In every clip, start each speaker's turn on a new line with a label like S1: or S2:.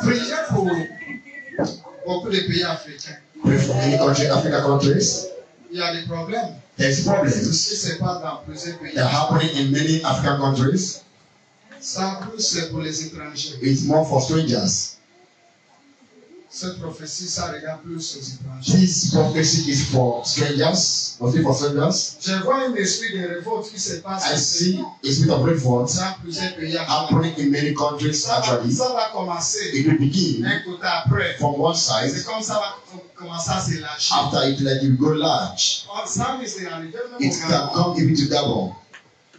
S1: Priez pour beaucoup de pays africains.
S2: Pray for many countries, African countries.
S1: Il y a des problèmes.
S2: There's problems
S1: Si c'est pas dans plusieurs pays.
S2: that are happening in many African countries.
S1: Ça plus c'est pour les étrangers.
S2: It's more for strangers.
S1: Cette prophétie, ça regarde plus aux étrangers.
S2: This prophecy is for strangers, mostly for strangers.
S1: Je vois un esprit de révolte qui se passe.
S2: I see a spirit of revolt
S1: dans plusieurs pays
S2: happening in many countries actually.
S1: Ça va commencer.
S2: It will begin
S1: un côté après.
S2: from one side.
S1: C'est comme ça va commencer à se lâcher.
S2: After it will go large.
S1: Ça c'est arrivé même
S2: It can come even to double.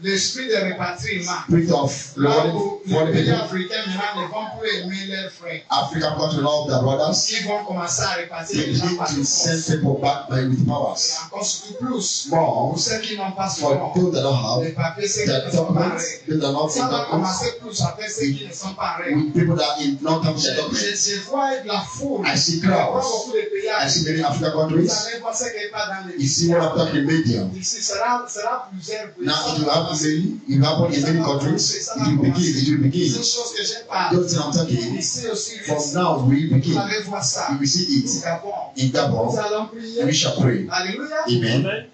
S1: L'esprit de répatriement.
S2: Spirit of
S1: Là où les pays africains maintenant ne vont plus aimer leurs frères.
S2: African countries love their brothers.
S1: Ils vont commencer à répatrier
S2: They
S1: les gens
S2: need
S1: par
S2: to
S1: force.
S2: send people back by with powers.
S1: Et encore surtout plus.
S2: More
S1: Pour ceux qui n'ont pas ce
S2: for
S1: nom.
S2: those that don't
S1: Les
S2: have
S1: papiers, ceux qui
S2: their
S1: ne sont pas
S2: documents,
S1: arrêtés.
S2: those that are not in
S1: Ça va
S2: documents,
S1: commencer plus après ceux qui ne sont pas arrêtés.
S2: with people that are in long-term documents.
S1: Je vois la foule.
S2: I see
S1: Je vois
S2: crowds.
S1: beaucoup de pays
S2: I see many
S1: africains.
S2: African
S1: Vous
S2: countries.
S1: allez voir ce qui n'est pas dans les
S2: You see what I'm talking in media.
S1: Ici, sera plusieurs pays.
S2: Now it will happen in many countries. It will begin.
S1: Ces choses que j'ai parlé.
S2: Those things I'm talking.
S1: Ici aussi,
S2: From now we
S1: vous
S2: begin.
S1: allez voir ça.
S2: You will see
S1: Au
S2: it
S1: Gabon.
S2: in
S1: Nous
S2: Gabon.
S1: allons prier.
S2: We shall pray.
S1: Alléluia.
S2: Amen.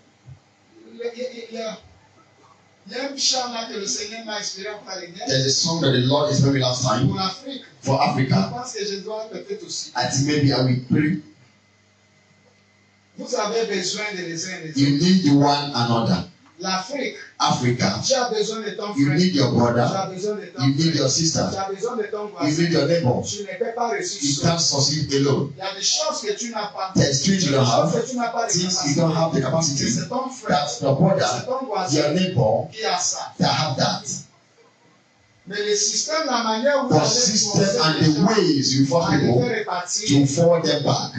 S1: Il y a un chant là que le Seigneur m'a inspiré en parler.
S2: There's a song that the Lord is very last time
S1: Pour l'Afrique.
S2: for
S1: Je
S2: Africa.
S1: pense que je dois peut-être aussi.
S2: I think maybe I will pray.
S1: Vous avez besoin de les uns et des
S2: You
S1: autres.
S2: need one another.
S1: L'Afrique.
S2: Africa.
S1: Tu as besoin de ton
S2: You
S1: frère.
S2: need your
S1: Tu
S2: brother.
S1: as besoin de ton
S2: You need
S1: frère.
S2: your sister.
S1: Tu as besoin de ton
S2: You
S1: voisin.
S2: need your neighbor.
S1: Tu ne peux pas réussir
S2: You
S1: seul.
S2: can't succeed alone.
S1: Il y a des choses que tu n'as pas.
S2: There's things you don't have.
S1: Que tu n'as pas de
S2: Things you
S1: capacité.
S2: don't have the capacity.
S1: C'est ton frère.
S2: That's your brother,
S1: C'est ton
S2: your
S1: voisin
S2: neighbor
S1: qui a ça.
S2: that have that.
S1: Mais le système, la manière où
S2: The system and the ways you force people to forward them back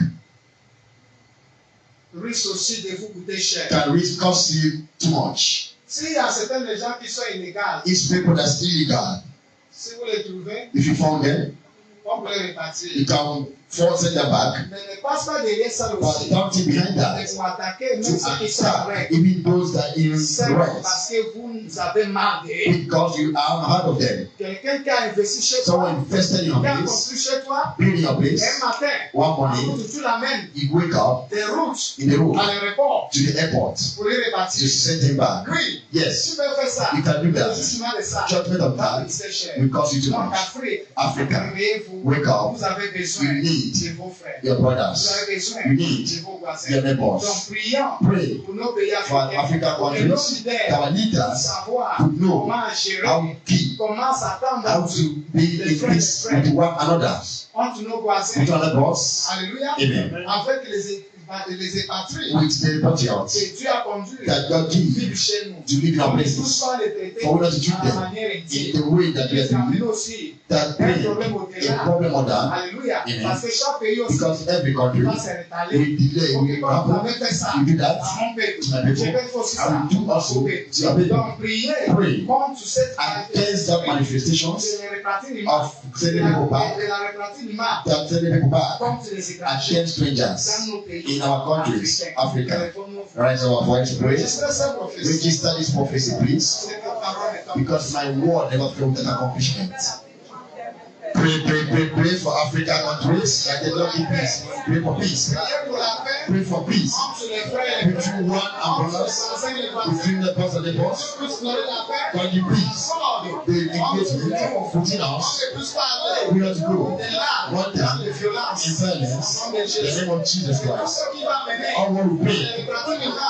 S1: risque aussi de vous coûter cher.
S2: can risk cost you too much.
S1: S'il y a certains gens qui sont illégaux,
S2: It's people that's illegal.
S1: si vous les trouvez,
S2: If you found them,
S1: on peut les
S2: you
S1: répartir.
S2: can force them back.
S1: Mais ne passe pas derrière ça
S2: But
S1: aussi.
S2: don't think behind
S1: Et
S2: that
S1: pour attaquer même
S2: to
S1: ceux qui sont
S2: attack
S1: vrais.
S2: even those that in
S1: C'est
S2: right
S1: parce que vous avez marre d'eux.
S2: because you are heard of them.
S1: Quelqu'un qui a investi chez
S2: Someone
S1: toi,
S2: invested in your
S1: qui a
S2: place,
S1: construit chez toi,
S2: build your
S1: un
S2: place,
S1: matin,
S2: one morning,
S1: tu l'amènes
S2: you wake up
S1: des routes
S2: in the road
S1: à l'aéroport
S2: to the airport
S1: pour les
S2: to
S1: répartir.
S2: send him back.
S1: Oui,
S2: Yes,
S1: tu peux faire ça.
S2: you can do
S1: Le
S2: that.
S1: jugement de ça
S2: Judgment of
S1: va
S2: that
S1: coûter cher.
S2: will cost you too
S1: Donc,
S2: much.
S1: Afrique,
S2: Africa,
S1: réveillez-vous.
S2: wake up.
S1: Vous avez besoin
S2: You need
S1: de vos frères.
S2: your
S1: Vous
S2: brothers,
S1: avez besoin
S2: you need
S1: de vos voisins.
S2: your neighbors.
S1: Donc, prions
S2: Pray
S1: pour nos pays
S2: for
S1: africains.
S2: African
S1: Pour que nos
S2: countries,
S1: leaders
S2: our leaders
S1: puissent savoir
S2: to know
S1: comment gérer,
S2: how to keep,
S1: comment s'attendre
S2: how to be in peace with one another.
S1: entre nos voisins.
S2: With other boss.
S1: Alléluia.
S2: Amen.
S1: Avec les épatries
S2: With the patriots
S1: que Dieu a conduits
S2: that God
S1: vivre
S2: gives
S1: chez nous.
S2: to live in our
S1: Tous
S2: places,
S1: pas les traiter
S2: for we not to treat
S1: à la
S2: them
S1: manière
S2: in
S1: intime.
S2: the way that we are
S1: Ça amène
S2: doing,
S1: aussi
S2: that
S1: un
S2: bring
S1: problème
S2: a
S1: au-delà.
S2: problem on that,
S1: Alléluia.
S2: Amen.
S1: Parce que chaque pays aussi
S2: because every country
S1: va se rétaler.
S2: will delay,
S1: Donc,
S2: will
S1: quand vous
S2: happen,
S1: avez fait ça,
S2: you do that,
S1: à mon peuple,
S2: to my
S1: je
S2: people,
S1: vais faire aussi
S2: I
S1: ça.
S2: will do also
S1: au
S2: to
S1: peuple.
S2: your people.
S1: Donc, priez
S2: Pray
S1: contre cette
S2: against that manifestations
S1: de la répartition
S2: of sending people back,
S1: de la répartition
S2: that sending people back
S1: contre les étrangers
S2: against strangers
S1: dans nos pays
S2: in our countries,
S1: africains.
S2: Africa.
S1: Réformons-nous.
S2: Rise our voice to pray.
S1: Registrez cette prophétie.
S2: Register this prophecy, please,
S1: Cette parole est en
S2: because my word never failed without accomplishment. Pray for African countries that they love in peace. Pray for peace.
S1: Priez pour la paix
S2: Pray for peace
S1: entre les frères et les
S2: between one and brothers, between the boss and the boss.
S1: Tous dans la paix.
S2: God, you peace. The engagement putting us, we have to go one time in fairness, in the name of Jesus Christ. All what we pray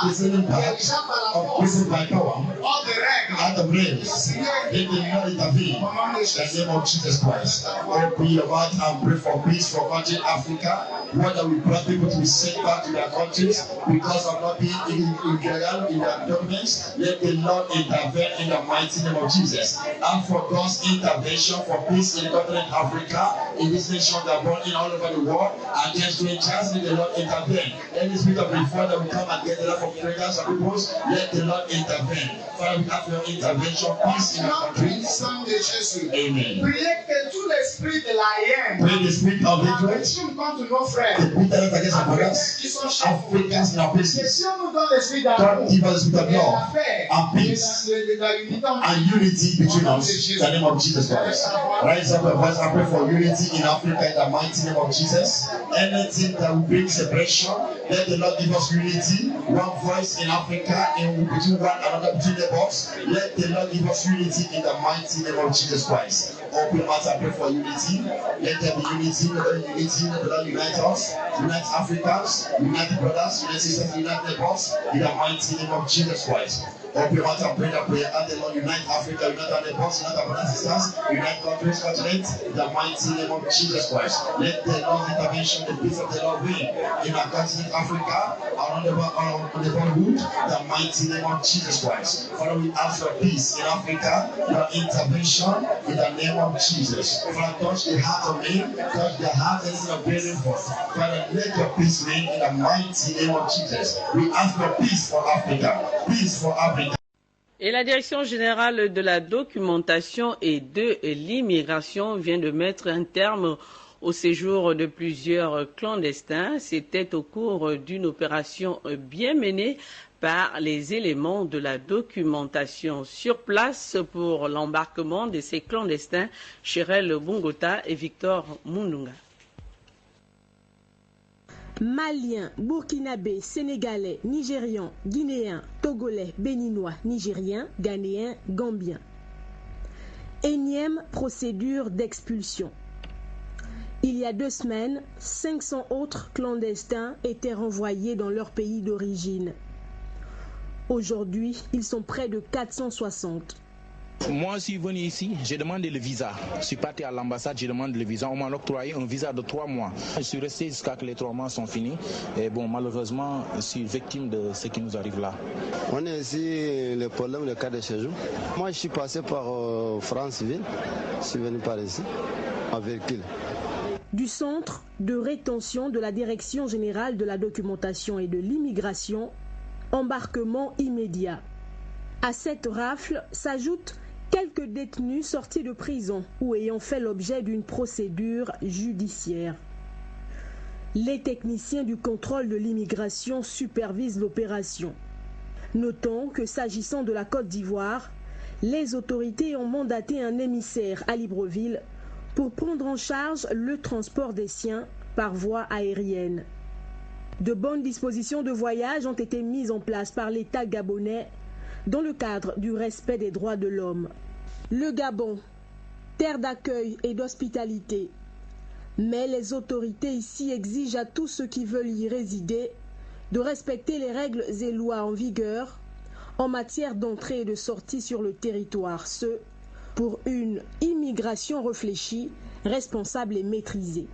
S2: is an impact of prison by power, out of rails. They will not intervene in the name of Jesus Christ. Open your heart and pray for peace for country Africa. Whether we grant people to be sent back to their countries because of not being illegal in their documents, let the Lord intervene in the mighty name of Jesus. And for God's intervention for peace in the continent Africa, in this nation that are born in all over the world, against strangers, let the Lord intervene. Any spirit of reform that will come against the life of strangers and peoples, let the Lord intervene. Father, we have your intervention, peace in our country. Amen.
S1: Priez que tout l'esprit l'esprit de la haine.
S2: Pray the spirit of hatred.
S1: Contre nos frères.
S2: The bitterness against our brothers.
S1: Qui sont chez
S2: Africans in our
S1: Et
S2: places.
S1: si on nous donne l'esprit
S2: God
S1: d'amour,
S2: give us the spirit of
S1: et
S2: love
S1: la paix,
S2: and peace
S1: et la unité en
S2: and unity between us in the name of Jesus Christ. Rise up your voice and pray for unity in Africa in the mighty name of Jesus. Anything that will bring separation, let the Lord give us unity, one voice in Africa and between one another, between the box. Let the Lord give us unity in the mighty name of Jesus Christ. Open your mouth and pray for unity. Let there be unity, let the Lord unite us, unite Africans, unite brothers, unite sisters, unite neighbors in the mighty name of Jesus Christ. Open your mouth and pray that prayer. And the Lord unite Africa, unite our neighbors, unite our brothers and sisters, unite countries, continents, in the mighty name of Jesus Christ. Let the Lord's intervention, the peace of the Lord reign in our continent Africa, around the world, the mighty name of Jesus Christ. Father, we ask for peace in Africa, your intervention in the name of Jesus. Father, touch the heart of men, touch the heart instead of bearing forth. Father, let your peace reign in the mighty name of Jesus. We ask for peace for Africa, peace for Africa.
S3: Et la Direction générale de la documentation et de l'immigration vient de mettre un terme au séjour de plusieurs clandestins. C'était au cours d'une opération bien menée par les éléments de la documentation sur place pour l'embarquement de ces clandestins, Chérel Bongota et Victor Mundunga.
S4: Maliens, Burkinabés, Sénégalais, Nigérians, Guinéens, Togolais, Béninois, Nigériens, Ghanéens, Gambiens. Énième procédure d'expulsion. Il y a 2 semaines, 500 autres clandestins étaient renvoyés dans leur pays d'origine. Aujourd'hui, ils sont près de 460.
S5: Moi, je suis venu ici, j'ai demandé le visa. Je suis parti à l'ambassade, j'ai demandé le visa. On m'a octroyé un visa de 3 mois. Je suis resté jusqu'à que les 3 mois sont finis. Et bon, malheureusement, je suis victime de ce qui nous arrive là.
S6: On est ici, le problème, le cas de séjour. Moi, je suis passé par France-Ville. Je suis venu par ici, en véhicule.
S4: Du centre de rétention de la Direction générale de la documentation et de l'immigration, embarquement immédiat. À cette rafle s'ajoutent quelques détenus sortis de prison ou ayant fait l'objet d'une procédure judiciaire. Les techniciens du contrôle de l'immigration supervisent l'opération. Notons que s'agissant de la Côte d'Ivoire, les autorités ont mandaté un émissaire à Libreville pour prendre en charge le transport des siens par voie aérienne. De bonnes dispositions de voyage ont été mises en place par l'État gabonais dans le cadre du respect des droits de l'homme. Le Gabon, terre d'accueil et d'hospitalité. Mais les autorités ici exigent à tous ceux qui veulent y résider de respecter les règles et lois en vigueur en matière d'entrée et de sortie sur le territoire, ce pour une immigration réfléchie, responsable et maîtrisée.